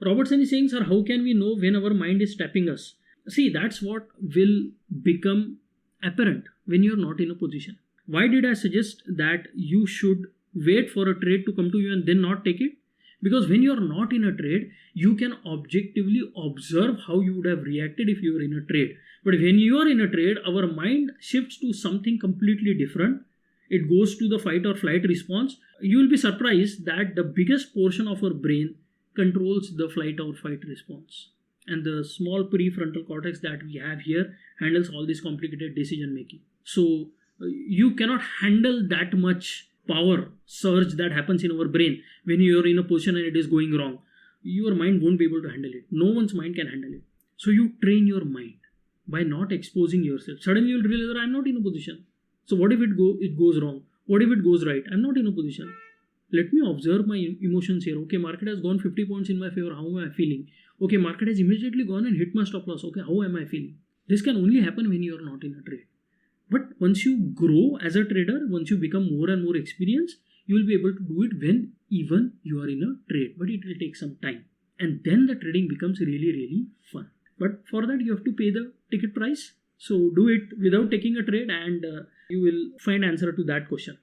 Robertson is saying, sir, how can we know when our mind is tapping us? See, that's what will become apparent when you're not in a position. Why did I suggest that you should wait for a trade to come to you and then not take it? Because when you're not in a trade, you can objectively observe how you would have reacted if you were in a trade. But when you are in a trade, our mind shifts to something completely different. It goes to the fight or flight response. You will be surprised that the biggest portion of our brain controls the flight or fight response. And the small prefrontal cortex that we have here handles all this complicated decision making. So you cannot handle that much power surge that happens in our brain when you are in a position and it is going wrong. Your mind won't be able to handle it. No one's mind can handle it. So you train your mind by not exposing yourself. Suddenly you'll realize that I'm not in a position. So what if it goes wrong? What if it goes right? I'm not in a position. Let me observe my emotions here. Okay, market has gone 50 points in my favor. How am I feeling? Okay, market has immediately gone and hit my stop loss. Okay, how am I feeling? This can only happen when you are not in a trade. But once you grow as a trader, once you become more and more experienced, you will be able to do it when even you are in a trade. But it will take some time. And then the trading becomes really, really fun. But for that, you have to pay the ticket price. So do it without taking a trade and you will find answer to that question.